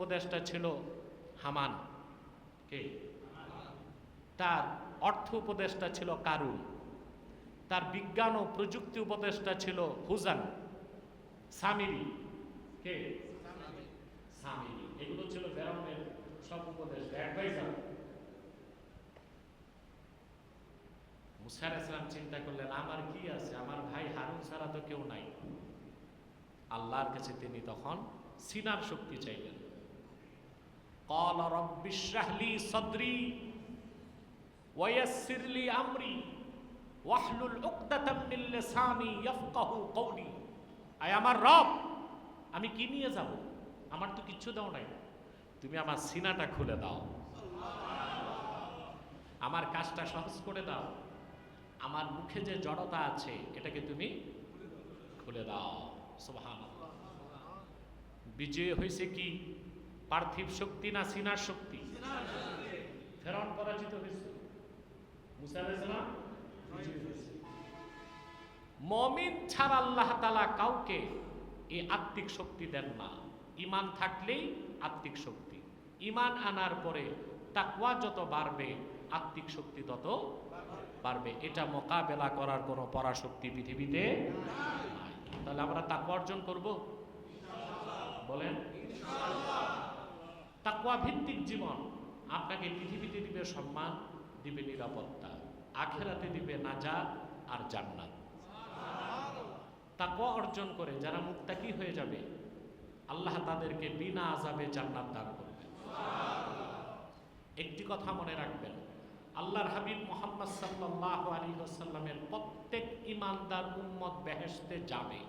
উপদেষ্টা ছিল হামান, কে? তার অর্থ উপদেষ্টা ছিল কারুন, তার বিজ্ঞান ও প্রযুক্তি উপদেষ্টা ছিল হুজান, সামিরি, কে? সামিরি। এগুলো ছিল ফেরাউনের সব উপদেষ্টা, অ্যাডভাইজার। মুসা আলাইহিস সালাম চিন্তা করলেন, আমার কি আছে, আমার ভাই হারুন ছাড়া তো কেউ নাই। আল্লাহর কাছে তিনি তখন সিনার শক্তি চাইলেন। قال رب اشرح لي صدري ويسر لي امري واحلل عقدة من لساني يفقهوا قولي। আয় আমার রব, আমি কি নিয়ে যাব? আমার তো কিচ্ছু দাও নাই, তুমি আমার সিনাটা খুলে দাও, আমার কাজটা সহজ করে দাও, আমার মুখে যে জড়তা আছে এটাকে তুমি খুলে দাও। সুবহানাল্লাহ। বিজয় হয়েছে কি পার্থিব শক্তি না সিনার শক্তি? ফেরাউন পরাজিত হয়েছে, মুসা আলাইহিস সালাম বিজয়ী হয়েছে। মুমিন ছাড়া আল্লাহ তাআলা কাউকে এই আত্মিক শক্তি দেন না। ঈমান থাকলেই আত্মিক শক্তি, ঈমান আনার পরে তাকওয়া যত বাড়বে আত্মিক শক্তি তত বাড়বে। এটা মোকাবেলা করার কোনো পরাশক্তি পৃথিবীতে নাই। তাহলে আমরা তাকওয়া অর্জন করব, বলেন ইনশাআল্লাহ। তাকওয়া ভিত্তিক জীবন আপনাকে পৃথিবীতে দিবে সম্মান, দিবে নিরাপত্তা, আখিরাতে দিবে নাজাত আর জান্নাত। তাকওয়া অর্জন করে যারা মুত্তাকি হয়ে যাবে আল্লাহ তাদেরকে বিনা আযাবে জান্নাত দান করবে। একটি কথা মনে রাখবেন, আল্লাহর হাবিব মুহাম্মদ সাল্লাল্লাহু আলাইহি ওয়াসাল্লামের প্রত্যেক ঈমানদার উম্মত বেহেশতে যাবে।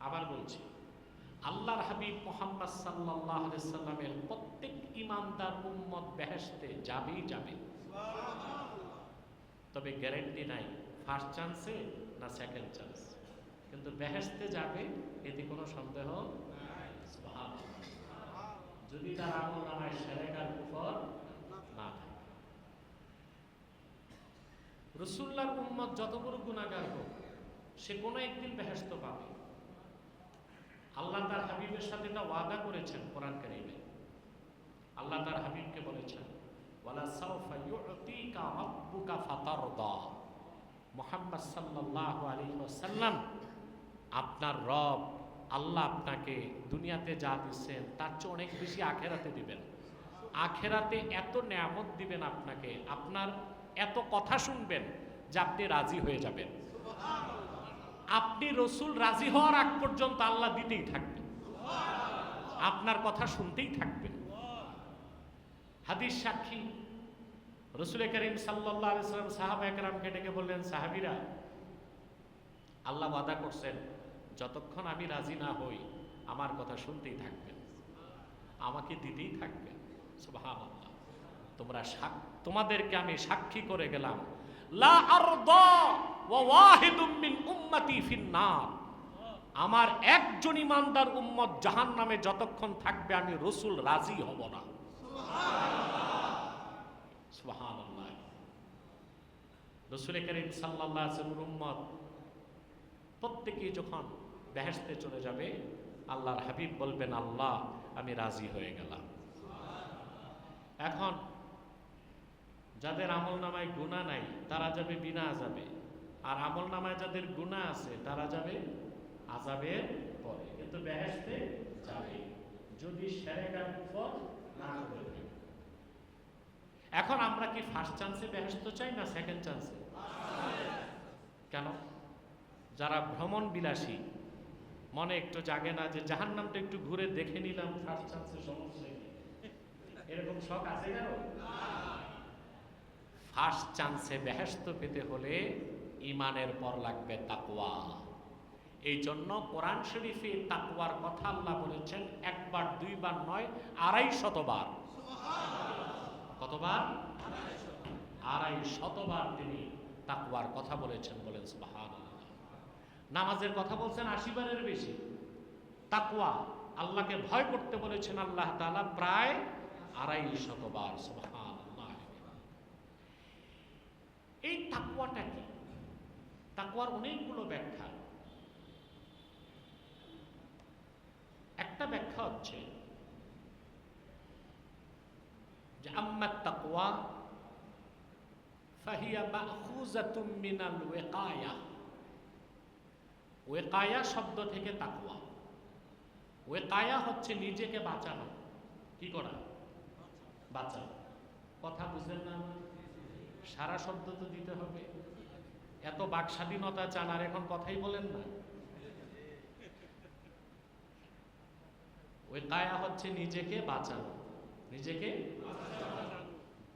আবার বলছি, আল্লাহর হাবিব মুহাম্মদ সাল্লাল্লাহু আলাইহি ওয়াসাল্লামের প্রত্যেক ঈমানদার উম্মত বেহেশতে যাবেই যাবে। তবে গ্যারান্টি নাই ফার্স্ট চান্সে না সেকেন্ড চান্স, কিন্তু বেহেশতে যাবে এতে কোনো সন্দেহ নাই। সুবহানাল্লাহ। যদি তার আমল নামায় শিরক আর কুফর না থাকে। রাসূলুল্লাহর উম্মত যত বড় গুনাহগার হোক সে কোনো একদিন বেহেশত পাবে। আল্লাহ তার হাবিবের সাথে এটা ওয়াদা করেছেন কোরআন কারীমে। আল্লাহ তার হাবিবকে বলেছেন, ওয়ালা সাওফা ইউতিকা রাব্বুকা ফাতারদা। মুহাম্মদ সাল্লাল্লাহু আলাইহি ওয়াসাল্লাম, আপনার রব আল্লাহ আপনাকে দুনিয়াতে যা দিচ্ছেন তার চেয়ে অনেক বেশি আখেরাতে দিবেন। আখেরাতে এত নেয়ামত দিবেন আপনাকে, আপনার এত কথা শুনবেন যে আপনি রাজি হয়ে যাবেন। আপনি রসুল রাজি হওয়ার আগ পর্যন্ত আল্লাহ দিতেই থাকবেন, আপনার কথা শুনতেই থাকবেন। হাদিস সাক্ষী, রসুল করিম সাল্লাল্লাহু আলাইহি ওয়াসাল্লাম সাহাবায়ে কেরামকে ডেকে বললেন, সাহাবীরা, আল্লাহ ওয়াদা করছেন যতক্ষণ আমি রাজি না হই আমার কথা শুনতেই থাকবেন, আমাকে দিতেই থাকবেন। সুবহানাল্লাহ। তোমাদেরকে আমি সাক্ষী করে গেলাম, লা আরদা ওয়া ওয়াহিদুম মিন উম্মতি ফিন্নার। আমার একজন ঈমানদার উম্মত জাহান্নামে যতক্ষণ থাকবে আমি রাসূল রাজি হব না। সুবহানাল্লাহ। রাসূল করিম সাল্লাল্লাহু আলাইহি ওয়াসাল্লামের উম্মত প্রত্যেকেই যখন বেহেশতে চলে যাবে আল্লাহর হাবিব বলবেন, আল্লাহ আমি রাজি হয়ে গেলাম। এখন যাদের আমল নামায় গুনাহ নাই তারা যাবে বিনা আযাবে, আর আমল নামায় যাদের গুনাহ আছে তারা যাবে আযাবের পরে, কিন্তু বেহেশতে যাবে যদি শিরক আর কুফর না করে। এখন আমরা কি ফার্স্ট চান্সে বেহেশত চাই না সেকেন্ড চান্সে? কেন? যারা ভ্রমণ বিলাসী, মনে একটু জাগে না যে জাহান্নামটা একটু ঘুরে দেখে নিলাম ফার্স্ট চান্সে, সমস্যা কি? এরকম শখ আছে কারো? ফার্স্ট চান্সে বেহেশত পেতে হলে ঈমানের পর লাগবে তাকওয়া। এই জন্য কোরআন শরীফে তাকওয়ার কথা আল্লাহ বলেছেন একবার দুইবার নয় ২৫০ বার। কতবার? ২৫০ বার তিনি তাকওয়ার কথা বলেছেন। বলেন সুবহানাল্লাহ। নামাজের কথা বলছেন ৮০ বারের বেশি। তাকওয়া, আল্লাহকে ভয় করতে বলেছেন আল্লাহ তাআলা প্রায় ২৫০ বার। সুবহানাল্লাহ। এই তাকওয়াটা কি? তাকওয়ার অনেকগুলো ব্যাখ্যা। একটা ব্যাখ্যা হচ্ছে যে আম্মাত তাকওয়া ফাহিয়া মাখুজাতুম মিনাল ওয়াকায়া। ওয়াকায়া শব্দ থেকে তাকওয়া। ওয়াকায়া হচ্ছে নিজেকে বাঁচানো। কি করা? বাঁচানো। কথা বুঝলেন না? সারা শব্দ তো দিতে হবে। এত বাক স্বাধীনতা চান আর এখন কথাই বলেন না। ওয়াকায়া হচ্ছে নিজেকে বাঁচানো। নিজেকে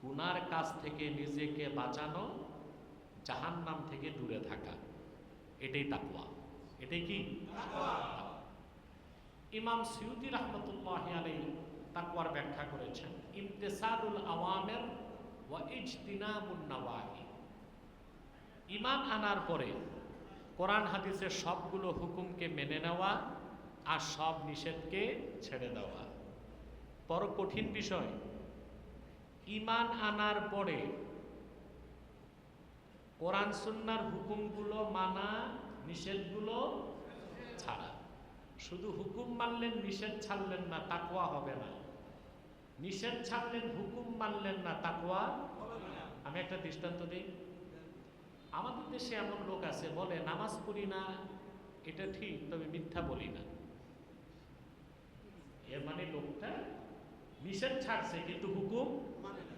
গুনার কাজ থেকে নিজেকে বাঁচানো, জাহান্নাম থেকে দূরে থাকা, এটাই তাকওয়া। এটাই কি? ইমাম সিউতি রাহমাতুল্লাহি আলাইহি তাকওয়ার ব্যাখ্যা করেছেন, ইমতিসালুল আওয়ামির ওয়া ইজতিনাবুন নাওয়াহি। ঈমান আনার পরে কোরআন হাদিসের সবগুলো হুকুমকে মেনে নেওয়া আর সব নিষেধকে ছেড়ে দেওয়া। বড় কঠিন বিষয়। ঈমান আনার পরে কোরআন সুন্নাহর হুকুমগুলো মানা, নিষেধগুলো ছাড়া। শুধু হুকুম মানলেন, নিষেধ ছাড়লেন না, তাকওয়া হবে না। নিষেধ ছাড়লেন, হুকুম মানলেন না, তাকওয়া হবে না। আমি একটা দৃষ্টান্ত দিই। আমাদের দেশে এমন লোক আছে বলে নামাজ পড়ি না, এটা ঠিক, তবে মিথ্যা বলি না। এর মানে লোকটা নিষেধ ছাড়ছে কিন্তু হুকুম মানে না।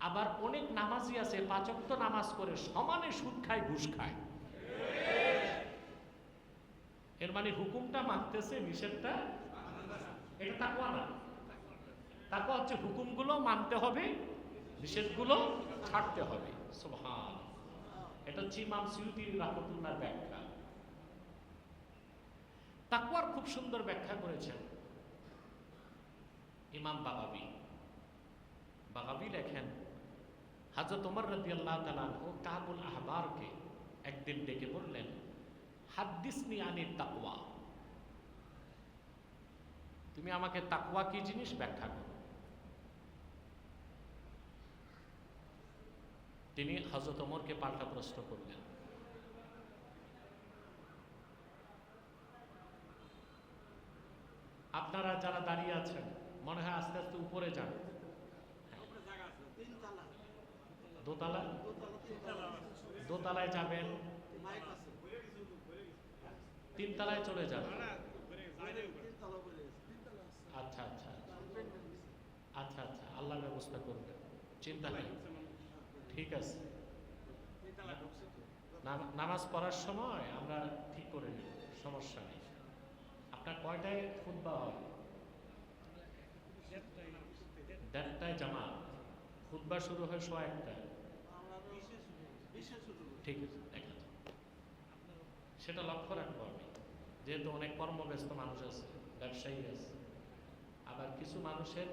আবার অনেক নামাজি আছে ৫ ওয়াক্ত নামাজ করে সমানে সুদ খায়, ঘুষ খায়। এর মানে হুকুমটা মানতেছে, নিষেধটা। এটা তাকওয়া না। তাকওয়া হচ্ছে হুকুমগুলো মানতে হবে, নিষেধগুলো ছাড়তে হবে। সুবহান। এটা হচ্ছে ইমাম সিউতি রাহমাতুল্লাহর ব্যাখ্যা। তাকওয়ার খুব সুন্দর ব্যাখ্যা করেছেন ইমাম বাগাবী। বাগাবী লেখেন, হযরত ওমর রাদিয়াল্লাহু তাআলা আনহু কাবুল আহবারকে একদিন ডেকে বললেন, হাদ্দিসনি আনিত তাকওয়া, তুমি আমাকে তাকওয়া কি জিনিস ব্যাখ্যা করো। তিনি হযরত ওমরকে পাল্টা প্রশ্ন করলেন, আপনারা যারা দাঁড়িয়ে আছেন মনে হয় আস্তে আস্তে উপরে যান। দোতলা, দোতলায় যাবেন, 3 তলায় চলে যাবেন। আচ্ছা আচ্ছা আচ্ছা আচ্ছা, আল্লাহ ব্যবস্থা করবেন, চিন্তা নেই। ঠিক আছে, নামাজ পড়ার সময় আমরা ঠিক করে নিব, সমস্যা নেই। আপনার কয়টায় খুতবা হয়? 1:30টায় জামাত। খুতবা শুরু হয় 1:15টায়। ঠিক আছে, দেখা যাক। সেটা লক্ষ্য রাখবো আমি, যেহেতু অনেক কর্মব্যস্ত মানুষ আছে, ব্যবসায়ী আছে। আবার কিছু মানুষের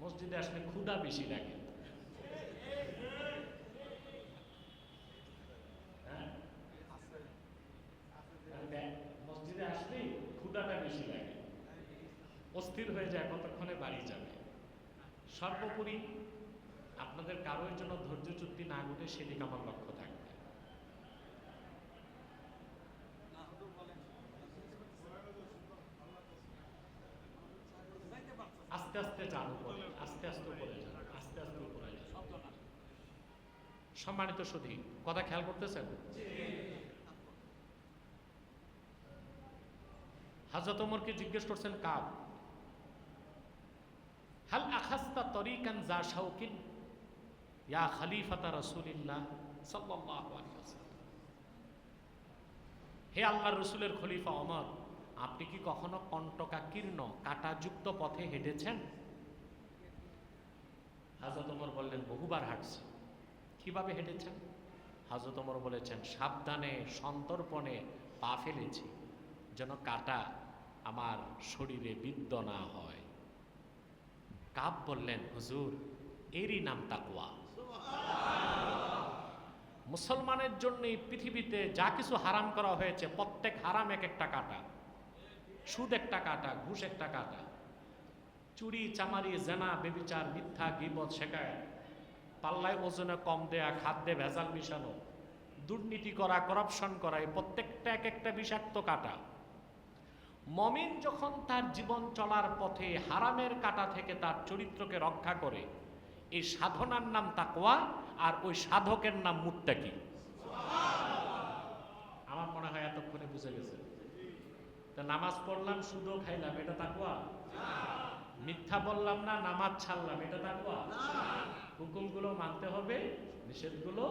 মসজিদে আসলে ক্ষুধা বেশি লাগে। মসজিদে আসলেই ক্ষুধাটা বেশি লাগে, অস্থির হয়ে যায় কতক্ষণে বাড়ি যাবে। সর্বোপরি আপনাদের কারোর জন্য ধৈর্যচ্যুতি না ঘটে সেদিকে আমার লক্ষ্য থাকবে। আস্তে আস্তে যান উপরে, আস্তে আস্তে উপরে যান, আস্তে আস্তে উপরে যান। সম্মানিত সুধী, কথা খেয়াল করতেছেন? হযরত ওমরকে জিজ্ঞেস করছেন কাব, হাল আখাস্তা তরিকান যা শাওকিন ইয়া খলিফাতা রাসূলিল্লাহ সাল্লাল্লাহু আলাইহি ওয়াসাল্লাম। হে আল্লাহর রাসূলের খলিফা ওমর, আপনি কি কখনো কণ্টকাকীর্ণ কাঁটাযুক্ত পথে হেঁটেছেন? হযরত ওমর বললেন, বহুবার হাঁটছি। কিভাবে হেঁটেছেন? হযরত ওমর বলেছেন, সাবধানে সন্তর্পণে পা ফেলেছি, যেন কাঁটা আমার শরীরে বিদ্ধ না হয়। কাব বললেন, হুজুর, এরই নাম তাকওয়া। মুসলমানের জন্য এই পৃথিবীতে যা কিছু হারাম করা হয়েছে, প্রত্যেক হারাম এক একটা কাঁটা। সুদ একটা কাঁটা, ঘুষ একটা কাঁটা, চুরি চামারি জেনা বেবিচার মিথ্যা গীবত শেখায়, পাল্লায় ওজনে কম দেয়া, খাদ্যে ভেজাল মিশানো, দুর্নীতি করা, করাপশন করা, এই প্রত্যেকটা এক একটা বিষাক্ত কাঁটা। মুমিন যখন তার জীবন চলার পথে হারামের কাঁটা থেকে তার চরিত্রকে রক্ষা করে, এই সাধনার নাম তাকওয়া, আর ওই সাধকের নাম মুত্তাকি। আমার মনে হয় এতক্ষণে বুঝে গেছে। তা নামাজ পড়লাম, সুদও খাইলাম, এটা তাকওয়া? মিথ্যা বললাম না, নামাজ ছাড়লাম, এটা তাকওয়া? হুকুমগুলো মানতে হবে, নিষেধগুলো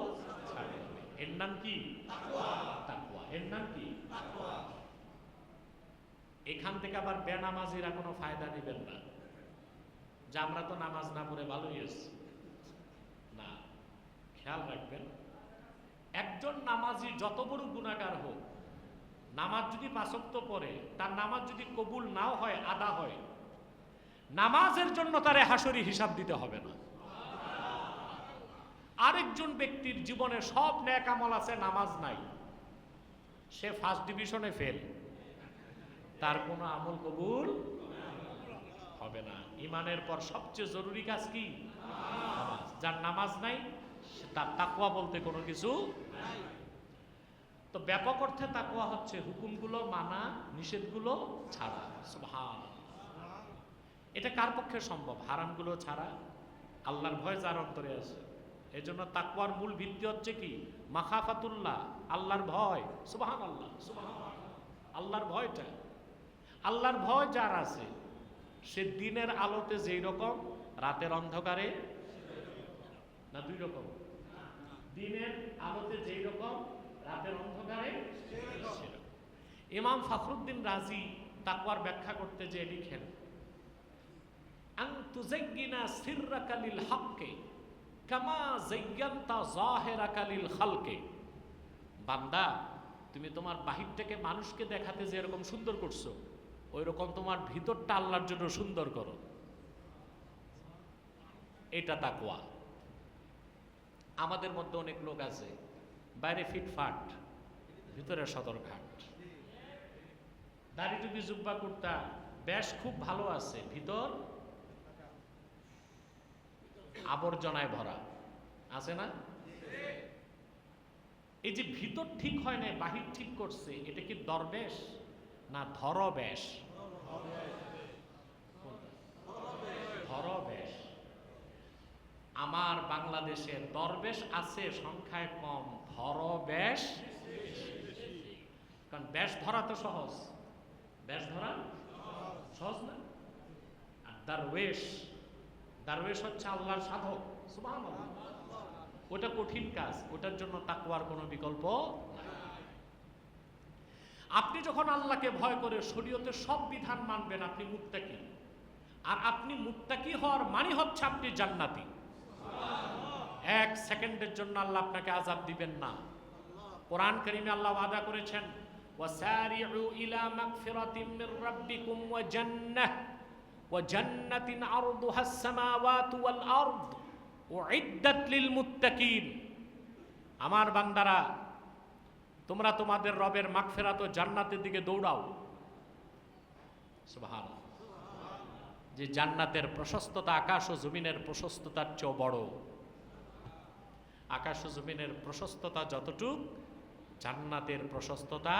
ছাড়তে হবে। এর নাম কি? তাকওয়া। এর নাম কি? এখান থেকে আবার বেনামাজিরা কোনো ফায়দা নেবেন না যে আমরা তো নামাজ না পড়ে ভালোই আছি। না, খেয়াল রাখবেন, একজন নামাজি যত বড় গুনাহগার হোক, নামাজ যদি ৫ ওয়াক্ত পড়ে, তার নামাজ যদি কবুল নাও হয়, আদা হয়, নামাজের জন্য তার হাসরি হিসাব দিতে হবে না। আরেকজন ব্যক্তির জীবনে সব নেক আমল আছে, নামাজ নাই, সে ফার্স্ট ডিভিশনে ফেল, তার কোনো আমল কবুল হবে না। ঈমানের পর সবচেয়ে জরুরি কাজ কি? নামাজ। যার নামাজ নাই, তার তাকওয়া বলতে কোনো কিছু নাই। তো ব্যাপক অর্থে তাকওয়া হচ্ছে হুকুমগুলো মানা, নিষেধগুলো ছাড়া। সুবহানাল্লাহ। এটা কার পক্ষে সম্ভব? হারামগুলো ছাড়া। আল্লাহর ভয় যার অন্তরে আছে। এজন্য তাকওয়ার মূল ভিত্তি হচ্ছে কি? মাখাফাতুল্লাহ, আল্লাহর ভয়। সুবহানাল্লাহ, সুবহানাল্লাহ। আল্লাহর ভয়টা, আল্লাহর ভয় যার আছে, সে দিনের আলোতে যেই রকম, রাতের অন্ধকারে না দুই রকম? দিনের আলোতে যেই রকম, রাতের অন্ধকারে সেরকম। ইমাম ফখরুদ্দিন রাজি তাকওয়ার ব্যাখ্যা করতে যে লিখেন, আন তুযায়্যিনা সিররাকা লিল হক্কে কামা যায়্যানতা যাহিরাকা লিল খালকে। বান্দা, তুমি তোমার বাহিরটাকে মানুষকে দেখাতে যে এরকম সুন্দর করছো, ওই রকম তোমার ভিতরটা আল্লাহর জন্য সুন্দর করো। এটা তাকওয়া। আমাদের মধ্যে অনেক লোক আছে বাইরে ফিটফাট, ভিতরে সদরঘাট। দাড়ি টুপি জুব্বা কুর্তা বেশ খুব ভালো আছে, ভিতর আবর্জনায় ভরা আছে না? এই যে ভিতর ঠিক হয় না, বাহির ঠিক করছে, এটা কি দরবেশ না ধরবেশ? ধরবেশ। আমার বাংলাদেশে দরবেশ আছে সংখ্যায় কম, ধরবেশ। কারণ বেশ ধরা তো সহজ, বেশ ধরা সহজ না। আর দারওয়েশ, দারওয়েশ হচ্ছে আল্লাহর সাধক। সুবহানাল্লাহ। ওটা কঠিন কাজ, ওটার জন্য তাকওয়ার কোনো বিকল্প নাই। আপনি যখন আল্লাহকে ভয় করে শরীয়তের সব বিধান মানবেন, আপনি মুত্তাকি। আর আপনি মুত্তাকি হওয়ার মানে হচ্ছে আপনি জান্নাতি। এক সেকেন্ডের জন্য আল্লাহ আপনাকে আযাব দিবেন না। কোরআন কারীমে আল্লাহ ওয়াদা করেছেন, ওয়াসারিউ ইলা মাগফিরাতিম মির রাব্বিকুম ওয়া জান্নাতিন আরদুহাস সামাওয়াতু ওয়াল আরদ উইদ্দাত লিল মুত্তাকিন। আমার বান্দারা, তোমরা তোমাদের রবের মাগফিরাত ও জান্নাতের দিকে দৌড়াও। সুবহানাল্লাহ। যে জান্নাতের প্রশস্ততা আকাশ ও জমিনের প্রশস্ততার চেয়ে বড়। আকাশ ও জমিনের প্রশস্ততা যতটুক, জান্নাতের প্রশস্ততা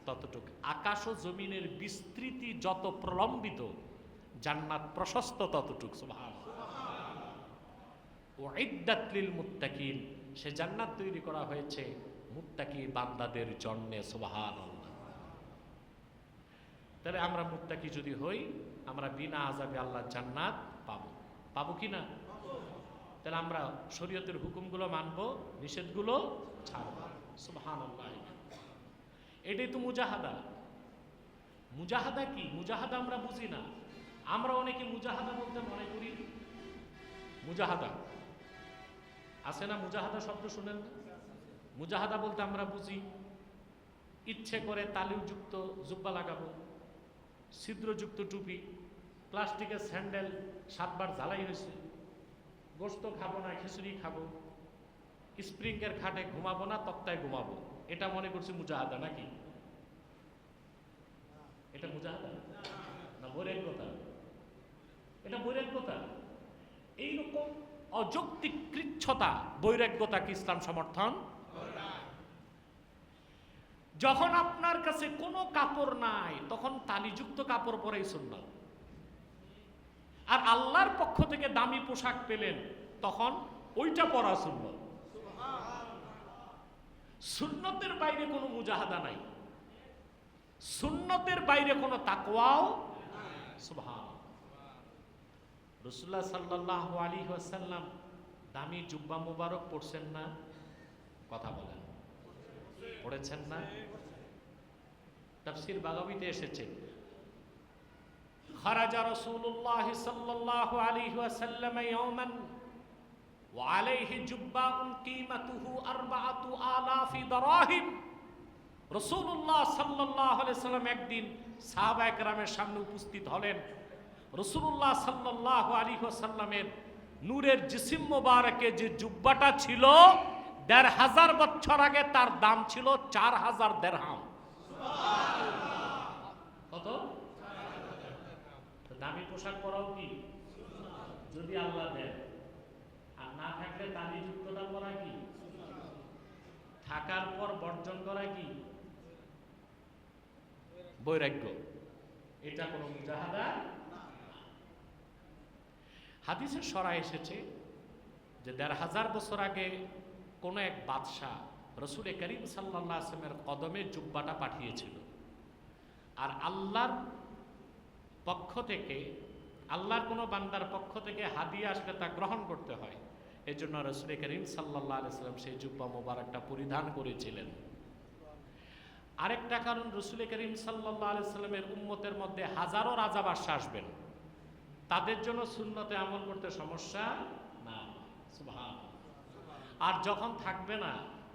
ততটুক। আকাশ ও জমিনের বিস্তৃতি যত প্রলম্বিত, জান্নাত প্রশস্ত ততটুক। সুবহানাল্লাহ। উইদ্দাত লিল মুত্তাকিন, সে জান্নাত তৈরি করা হয়েছে মুত্তাকি বান্দাদের জন্য। সুবহানাল্লাহ। তাহলে আমরা মুত্তাকি যদি হই, আমরা বিনা আযাবে আল্লাহর জান্নাত পাবো। পাবো কি না? তাহলে আমরা শরীয়তের হুকুমগুলো মানবো, নিষেধগুলো ছাড়বো। সুবহানাল্লাহ। এটাই তো মুজাহাদা। মুজাহাদা কি? মুজাহাদা আমরা বুঝি না। আমরা অনেকে মুজাহাদা বলতে মনে করি, মুজাহাদা আছে না? মুজাহাদা শব্দ শুনেন না? মুজাহাদা বলতে আমরা বুঝি ইচ্ছে করে তালিউযুক্ত জুব্বা লাগাবো, ছিদ্রযুক্ত টুপি, প্লাস্টিকের স্যান্ডেল 7 বার ঝালাই হয়েছে, গোশত খাবো না, খিচুড়ি খাবো, স্প্রিংয়ের খাটে ঘুমাবো না, তক্তায় ঘুমাবো। এটা মনে করছি মুজাহাদা নাকি? এটা মুজাহাদা না বৈরাগ্যতা? এটা বৈরাগ্যতা। এইরকম অযৌক্তিক কৃচ্ছতা, বৈরাগ্যতাকে ইসলাম সমর্থন। যখন আপনার কাছে কোনো কাপড় নাই, তখন তালিযুক্ত কাপড় পরাই সুন্নাত। আর আল্লাহর পক্ষ থেকে দামি পোশাক পেলেন, তখন ওইটা পরা সুন্নত। সুন্নতের বাইরে কোনো মুজাহাদা নাই, সুন্নতের বাইরে কোনো তাকওয়াও। সুবহান। রাসূলুল্লাহ সাল্লাল্লাহু আলাইহি ওয়াসাল্লাম দামি জুব্বা মুবারক পরছেন না? কথা বলেন, পড়েছেন না? তাফসীর বাগাবীতে এসেছে, খারাজা রাসূলুল্লাহ সাল্লাল্লাহু আলাইহি ওয়াসাল্লাম ইয়াওমান ওয়া আলাইহি জুব্বাউন কিমাতুহু 4000 দারাহিম। রাসূলুল্লাহ সাল্লাল্লাহু আলাইহি সাল্লাম একদিন সাহাবায়ে কেরামের সামনে উপস্থিত হলেন। রাসূলুল্লাহ সাল্লাল্লাহু আলাইহি ওয়াসাল্লামের নূরের জিসিম মোবারকে যে জুব্বাটা ছিল, ১৫০০ বছর আগে তার দাম ছিল ৪০০০ দিরহাম। কত? দামি পোশাক পরাও কি যদি আল্লাহ দেন, আর না থাকলে তালিযুক্তটা পরা কি, থাকার পর বর্জন করা কি বৈরাগ্য। এটা কোনো মুজাহাদা। হাদিসের সরা এসেছে যে ১৫০০ বছর আগে কোন এক বাদশাহ রসুল করিম সাল্লাল্লাহু আলাইহি ওয়াসাল্লামের কদমে জুব্বাটা পাঠিয়েছিল। আর আল্লাহর পক্ষ থেকে, আল্লাহর কোনো বান্দার পক্ষ থেকে হাদিয়া আসলে তা গ্রহণ করতে হয়। এই জন্য রসুল করিম সাল্লাল্লাহু আলাইহি ওয়াসাল্লাম সেই জুব্বা মোবারকটা পরিধান করেছিলেন। আরেকটা কারণ, রসুল করিম সাল্লাল্লাহু আলাইহি ওয়াসাল্লামের উম্মতের মধ্যে হাজারো রাজা বাদশা আসবেন, তাদের জন্য সুন্নতে আমল করতে সমস্যা না। সুবহান। আর যখন থাকবে না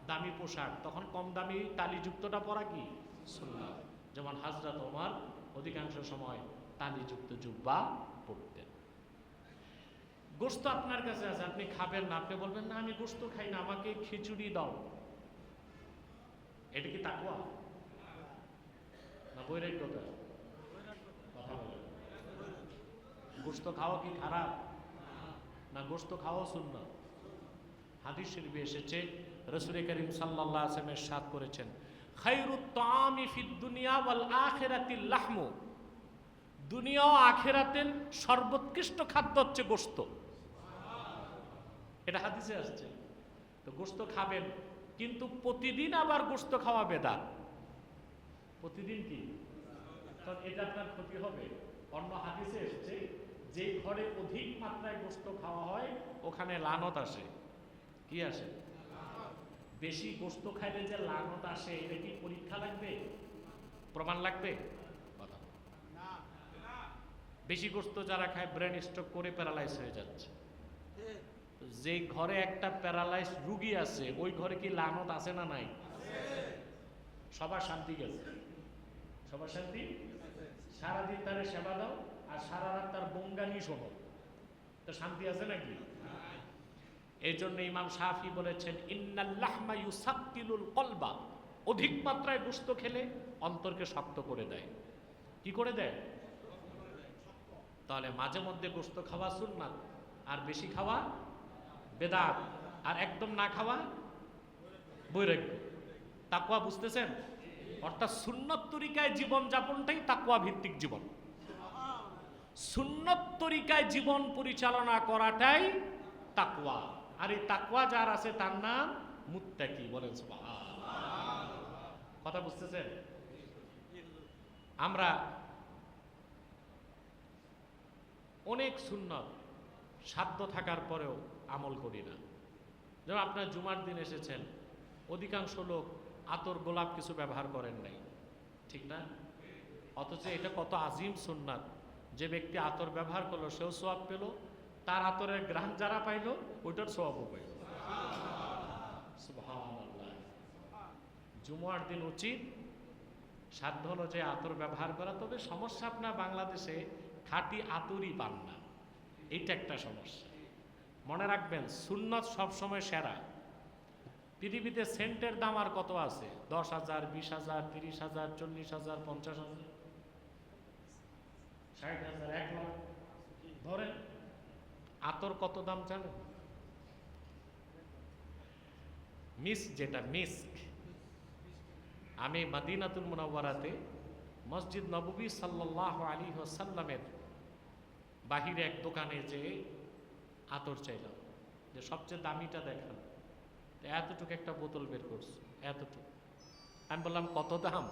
দামি পোশাক, তখন কম দামি তালিযুক্তটা পরা কি সুন্নাত। যেমন হযরত ওমর অধিকাংশ সময় তালিযুক্ত জুব্বা পরতেন। গোশত আপনার কাছে আছে, আপনি খাবেন না, আপনি বলবেন না আমি গোশত খাই না, আমাকে খিচুড়ি দাও, এটা কি তাকওয়া না বৈরাগ্যতা? কথা বলেন। গোশত খাওয়া কি খারাপ? না, গোশত খাওয়া সুন্নাত। হাদিস শরীফে এসেছে, রাসূল করিম সাল্লাল্লাহু আলাইহি ওয়াসাল্লাম ইরশাদ করেছেন, খায়রুত তাআমি ফিদ দুনিয়া ওয়াল আখিরাতিল লাহমু। দুনিয়া ও আখিরাতের সর্বোৎকৃষ্ট খাদ্য হচ্ছে গোশত। এটা হাদিসে আসছে। তো গোশত খাবেন, কিন্তু প্রতিদিন আবার গোশত খাওয়া বেদাত। প্রতিদিন কি? কারণ এটা আপনার ক্ষতি হবে। অন্য হাদিসে এসেছে, যে ঘরে অধিক মাত্রায় গোশত খাওয়া হয় ওখানে লানত আসে। কি আসে? বেশি গোশত খাইলে যে লানত আসে, এটা কি পরীক্ষা লাগবে? প্রমাণ লাগবে? বেশি গোশত যারা খায় ব্রেন স্ট্রোক করে প্যারালাইজ হয়ে যাচ্ছে। যে ঘরে একটা প্যারালাইজ রুগী আছে, ওই ঘরে কি লানত আছে না নাই? সবার শান্তি গেছে। সবার শান্তি। সারাদিন তারে সেবা দাও আর সারা রাত তার বঙ্গানি শোনো, তো শান্তি আছে নাকি? এই জন্য ইমাম শাফি বলেছেন, ইন্নাল লাহমা ইউসাক্কিলুল কলবা। অধিক মাত্রায় গোশত খেলে অন্তরকে শক্ত করে দেয়। কি করে দেয়? তাহলে মাঝে মধ্যে গোশত খাওয়া সুন্নাত, আর বেশি খাওয়া বেদাত, আর একদম না খাওয়া বৈরাগ্য। তাকওয়া বুঝতেছেন? অর্থাৎ সুন্নত তরিকায় জীবন যাপনটাই তাকওয়া ভিত্তিক জীবন। সুন্নত তরিকায় জীবন পরিচালনা করাটাই তাকওয়া। আর এই তাকওয়া যার আছে তার নাম মুত্তাকি। বলেন সুবহানাল্লাহ। কথা বুঝতেছেন? আমরা অনেক সুন্নত সাধ্য থাকার পরেও আমল করি না। যেমন আপনার জুমার দিন এসেছেন, অধিকাংশ লোক আতর গোলাপ কিছু ব্যবহার করেন নাই, ঠিক না? অথচ এটা কত আজিম সুন্নাত। যে ব্যক্তি আতর ব্যবহার করলো সেও সওয়াব পেল, তার আতরের ঘ্রাণ যারা পাইল ওইটার সওয়াবও পাইল। সুবহানাল্লাহ। জুমার দিন উচিত সাধ্য হলো যে আতর ব্যবহার করা। তবে সমস্যা, আপনার বাংলাদেশে খাঁটি আতরই পান না, এইটা একটা সমস্যা। মনে রাখবেন, সুন্নত সবসময় সেরা। পৃথিবীতে সেন্টের দাম আর কত আছে? 10,000, 20,000, 30,000, 40,000, 50,000, 60,000, 1 লাখ ধরেন। আতর কত দাম জানেন? মিস্ক, যেটা মিস্ক, আমি মদিনাতুল মুনাওয়ারাতে মসজিদ নববী সাল্লাল্লাহু আলাইহি ওয়াসাল্লামের বাহিরে এক দোকানে যে আতর চাইলাম, যে সবচেয়ে দামিটা দেখান। এতটুকু একটা বোতল বের করছে, এতটুকু। আমি বললাম কত দাম?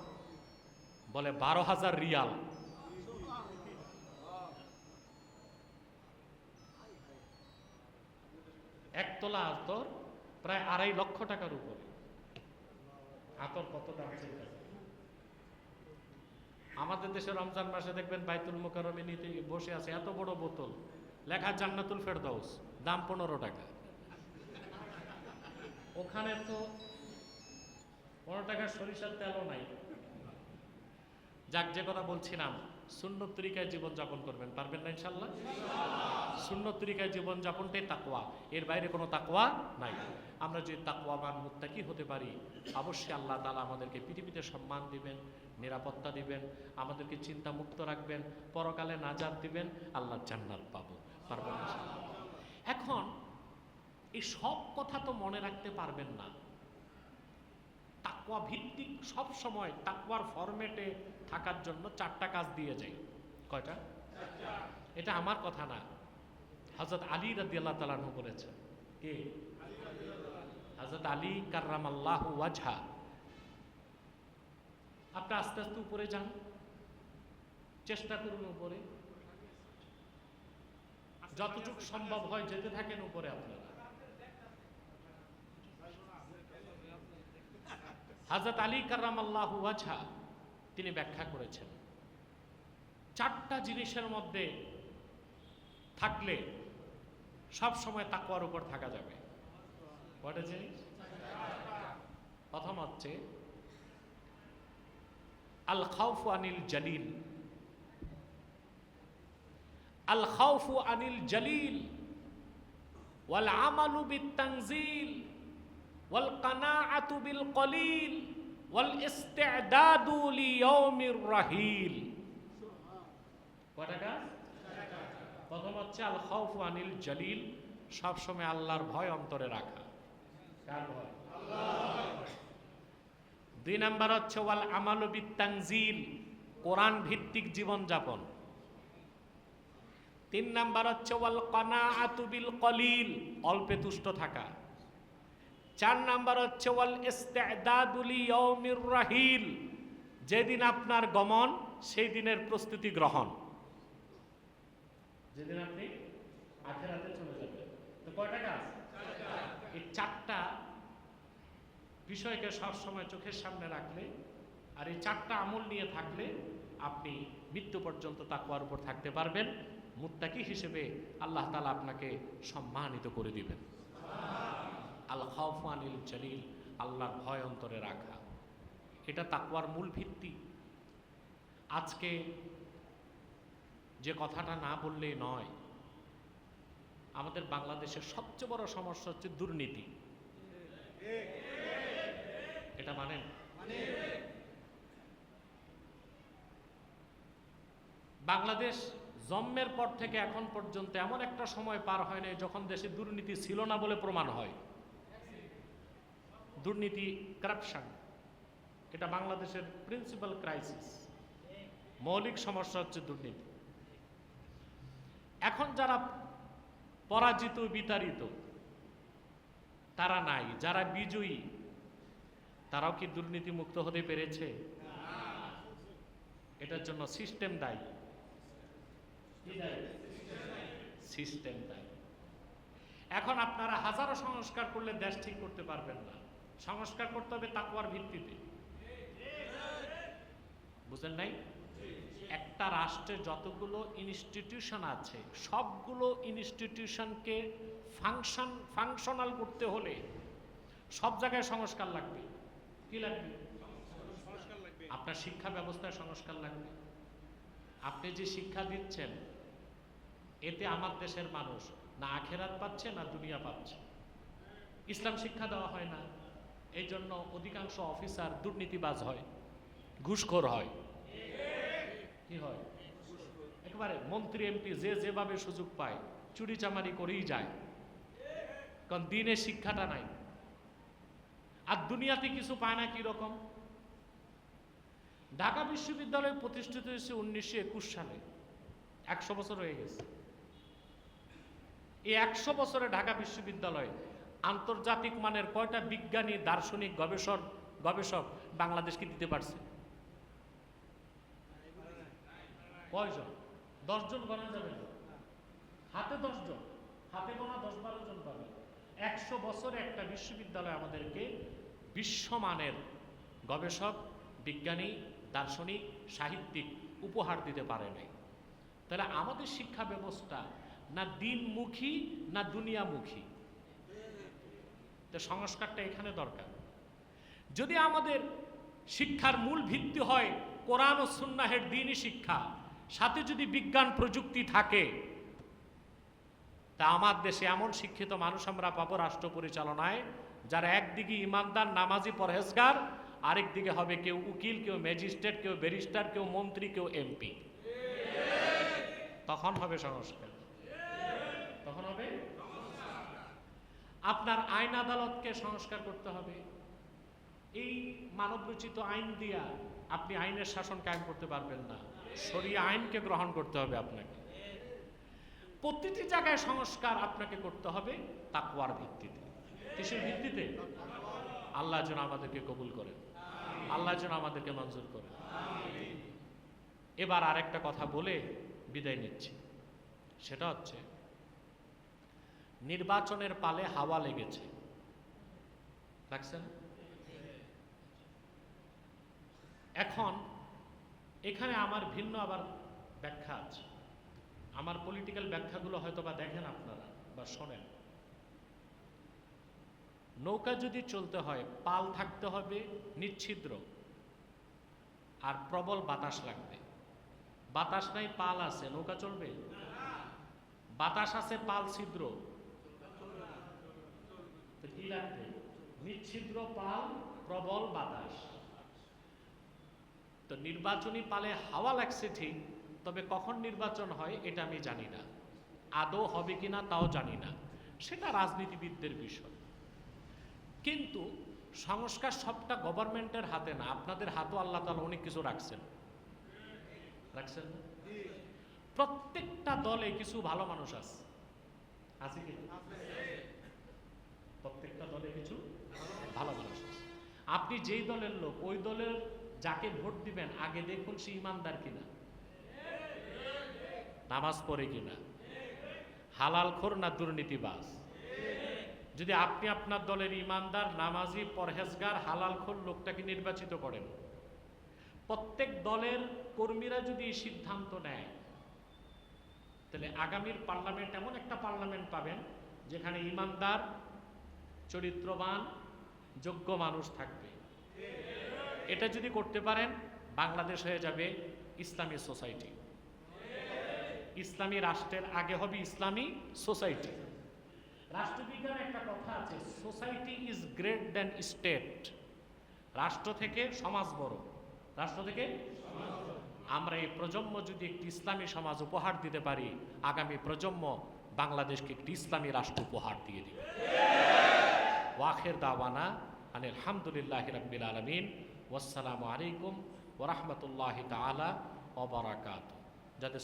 বলে 12,000 রিয়াল। এক তোলা আতর প্রায় 2.5 লক্ষ টাকার উপরে। আতর কত দাম? আমাদের দেশে রমজান মাসে দেখবেন বাইতুল মোকাররমে নিতে বসে আছে এত বড় বোতল, লেখা জান্নাতুল ফেরদাউস, দাম 15 টাকা। ওখানে তো 15 টাকার সরিষার তেলও নাই। যাক, যে কথা বলছিলাম, সুন্নত তরিকায় জীবন যাপন করবেন, পারবেন না ইনশাল্লাহ? সুন্নত তরিকায় জীবন যাপনটাই তাকওয়া, এর বাইরে কোনো তাকওয়া নাই। আমরা যদি তাকওয়াবান মুত্তাকি হতে পারি, অবশ্যই আল্লাহ তাআলা আমাদেরকে পৃথিবীতে সম্মান দিবেন, নিরাপত্তা দিবেন, আমাদেরকে চিন্তা মুক্ত রাখবেন, পরকালে নাজাত দিবেন, আল্লাহর জান্নাত পাবো, পারবেন ইনশাল্লাহ। এখন এই সব কথা তো মনে রাখতে পারবেন না। তাকওয়া ভিত্তিক সব সময় তাকওয়ার ফরম্যাটে থাকার জন্য 4টা কাজ দিয়ে যাই। কয়টা? এটা আমার কথা না, হযরত আলী রাদিয়াল্লাহু তাআলা আনহু বলেছেন। কে? হযরত আলী কাররামাল্লাহু ওয়াজহা। আপনি আস্তে আস্তে উপরে যান, চেষ্টা করুন উপরে, যতটুকু সম্ভব হয় যেতে থাকেন উপরে আপনারা। হযরত আলী কাররামাল্লাহু ওয়াজহা তিনি ব্যাখ্যা করেছেন, 4টা জিনিসের মধ্যে থাকলে সব সময় তাকওয়ার উপর থাকা যাবে। কয়টা জিনিস? প্রথম হচ্ছে আল খাউফু আনিল জালিল। আল খাউফু আনিল জালিল ওয়াল আমালু বিত তানজিল ওয়াল কানাআতু বিল কলিল ওয়াল ইস্তি'দাদু লিয়াউমির রাহিল। কয়টা কাজ? প্রথম হচ্ছে আল খাউফু আনিল জালিল, সব সময় আল্লাহর ভয় অন্তরে রাখা। কার ভয়? আল্লাহ। 2 নাম্বার হচ্ছে ওয়াল আমালু বিত তানজিল, কোরআন ভিত্তিক জীবন যাপন। 3 নাম্বার হচ্ছে ওয়াল কানাআতু বিল কলিল, অল্পে তুষ্ট থাকা। 4 নাম্বার হচ্ছে ওয়াল ইস্তি'দাদু লিয়াউমির রাহিল, যেদিন আপনার গমন সেই দিনের প্রস্তুতি গ্রহণ, যেদিন আপনি আখিরাতে চলে যাবেন। তো কয়টা কাজ? এই 4টা বিষয়কে সব সময় চোখের সামনে রাখলে আর এই 4টা আমল নিয়ে থাকলে আপনি মৃত্যু পর্যন্ত তাকওয়ার উপর থাকতে পারবেন। মুত্তাকি হিসেবে আল্লাহ তাআলা আপনাকে সম্মানিত করে দিবেন। আল খাউফু আনিল জালিল, আল্লাহর ভয় অন্তরে রাখা, এটা তাকওয়ার মূল ভিত্তি। আজকে যে কথাটা না বললেই নয়, আমাদের বাংলাদেশের সবচেয়ে বড় সমস্যা হচ্ছে দুর্নীতি। এটা মানেন? বাংলাদেশ জন্মের পর থেকে এখন পর্যন্ত এমন একটা সময় পার হয় না যখন দেশে দুর্নীতি ছিল না বলে প্রমাণ হয়। দুর্নীতি, কারাপশন, এটা বাংলাদেশের প্রিন্সিপাল ক্রাইসিস, মৌলিক সমস্যা হচ্ছে দুর্নীতি। এখন যারা পরাজিত বিতাড়িত তারা নাই, যারা বিজয়ী তারাও কি দুর্নীতি মুক্ত হতে পেরেছে? এটার জন্য সিস্টেম দায়ী। সিস্টেম দায়ী। এখন আপনারা হাজারো সংস্কার করলে দেশ ঠিক করতে পারবেন না, সংস্কার করতে হবে তাকওয়ার ভিত্তিতে। বুঝেন নাই? একটা রাষ্ট্রে যতগুলো ইনস্টিটিউশন আছে সবগুলো ইনস্টিটিউশনকে ফাংশনাল করতে হলে সব জায়গায় সংস্কার লাগবে। কি লাগবে? আপনার শিক্ষা ব্যবস্থায় সংস্কার লাগবে। আপনি যে শিক্ষা দিচ্ছেন এতে আমার দেশের মানুষ না আখেরাত পাচ্ছে না দুনিয়া পাচ্ছে। ইসলাম শিক্ষা দেওয়া হয় না, এই জন্য অধিকাংশ অফিসার দুর্নীতিবাজ হয়, ঘুষখোর হয়। কি হয়? একেবারে মন্ত্রী এমপি যে যেভাবে সুযোগ পায় চুরি চামারি করেই যায়, কারণ দিনের শিক্ষাটা নাই। আর দুনিয়াতে কিছু পায় না, কি রকম? ঢাকা বিশ্ববিদ্যালয় প্রতিষ্ঠিত হয়েছে 1921 সালে, 100 বছর হয়ে গেছে। এই 100 বছরে ঢাকা বিশ্ববিদ্যালয় আন্তর্জাতিক মানের কয়টা বিজ্ঞানী, দার্শনিক, গবেষক বাংলাদেশকে দিতে পারছে? কয়জন? 10 জন গণা যাবে না, হাতে 10 জন, হাতে গোনা 10-12 জন পাবে। 100 বছরে একটা বিশ্ববিদ্যালয় আমাদেরকে বিশ্বমানের গবেষক, বিজ্ঞানী, দার্শনিক, সাহিত্যিক উপহার দিতে পারে নাই। তাহলে আমাদের শিক্ষা ব্যবস্থা না দিনমুখী না দুনিয়ামুখী। তো সংস্কারটা এখানে দরকার। যদি আমাদের শিক্ষার মূল ভিত্তি হয় কোরআন ও সুন্নাহের দ্বীনি শিক্ষা, সাথে যদি বিজ্ঞান প্রযুক্তি থাকে, তা আমার দেশে এমন শিক্ষিত মানুষ আমরা পাবো রাষ্ট্র পরিচালনায়, যারা একদিকে ইমানদার, নামাজি, পরহেজগার, আরেকদিকে হবে কেউ উকিল, কেউ ম্যাজিস্ট্রেট, কেউ ব্যারিস্টার, কেউ মন্ত্রী, কেউ এমপি। তখন হবে সংস্কার, তখন হবে। আপনার আইন আদালতকে সংস্কার করতে হবে। এই মানবরচিত আইন দিয়া আপনি আইনের শাসন কায়েম করতে পারবেন না, শরিয়া আইনকে গ্রহণ করতে হবে আপনাকে। প্রতিটি জায়গায় সংস্কার আপনাকে করতে হবে তাকওয়ার ভিত্তিতে। কিসের ভিত্তিতে? আল্লাহ যেন আমাদেরকে কবুল করেন, আল্লাহ যেন আমাদেরকে মঞ্জুর করেন। এবার আরেকটা কথা বলে বিদায় নিচ্ছি, সেটা হচ্ছে নির্বাচনের পালে হাওয়া লেগেছে, লাগছেন? এখন এখানে আমার ভিন্ন আবার ব্যাখ্যা আছে। আমার পলিটিক্যাল ব্যাখ্যাগুলো হয়তো বা দেখেন আপনারা বা শোনেন। নৌকা যদি চলতে হয় পাল থাকতে হবে নিচ্ছিদ্র, আর প্রবল বাতাস লাগবে। বাতাস নাই, পাল আছে, নৌকা চলবে? বাতাস আছে, পাল ছিদ্র, তো কি লাগবে? নিচ্ছিদ্র পাল, প্রবল বাতাস। তো নির্বাচনী পালে হাওয়া লাগছে ঠিক, তবে কখন নির্বাচন হয় এটা আমি জানি না, আদৌ হবে কিনা তাও জানি না, সেটা রাজনীতিবিদদের বিষয়। কিন্তু সংস্কার সবটা গভর্নমেন্টের হাতে না, আপনাদের হাতেও আল্লাহ তাআলা অনেক কিছু রাখছেন, রাখছেন না? প্রত্যেকটা দলে কিছু ভালো মানুষ আছে কি? প্রত্যেকটা দলে কিছু ভালো মানুষ আছে। আপনি যেই দলের লোক, ওই দলের যাকে ভোট দিবেন আগে দেখুন সে ইমানদার কিনা, নামাজ পড়ে কিনা, হালালখোর না দুর্নীতিবাজ। যদি আপনি আপনার দলের ইমানদার, নামাজি, পরহেজগার, হালালখোর লোকটাকে নির্বাচিত করেন, প্রত্যেক দলের কর্মীরা যদি এই সিদ্ধান্ত নেয়, তাহলে আগামীর পার্লামেন্ট এমন একটা পার্লামেন্ট পাবেন যেখানে ইমানদার, চরিত্রবান, যোগ্য মানুষ থাকবে। এটা যদি করতে পারেন, বাংলাদেশ হয়ে যাবে ইসলামী সোসাইটি। ইসলামী রাষ্ট্রের আগে হবে ইসলামী সোসাইটি। রাষ্ট্রবিজ্ঞানে একটা কথা আছে, society is great than state. রাষ্ট্র থেকে সমাজ বড়, রাষ্ট্র থেকে। আমরা এই প্রজন্ম যদি একটি ইসলামী সমাজ উপহার দিতে পারি, আগামী প্রজন্ম বাংলাদেশকে একটি ইসলামী রাষ্ট্র উপহার দিয়ে দিবে। ওয়াখির দাওয়ানা আনিল হামদুলিল্লাহি রাব্বিল আলামিন, ওয়াসসালামু আলাইকুম ওয়া রাহমাতুল্লাহি তাআলা ওয়া বারাকাতুহু। যাদের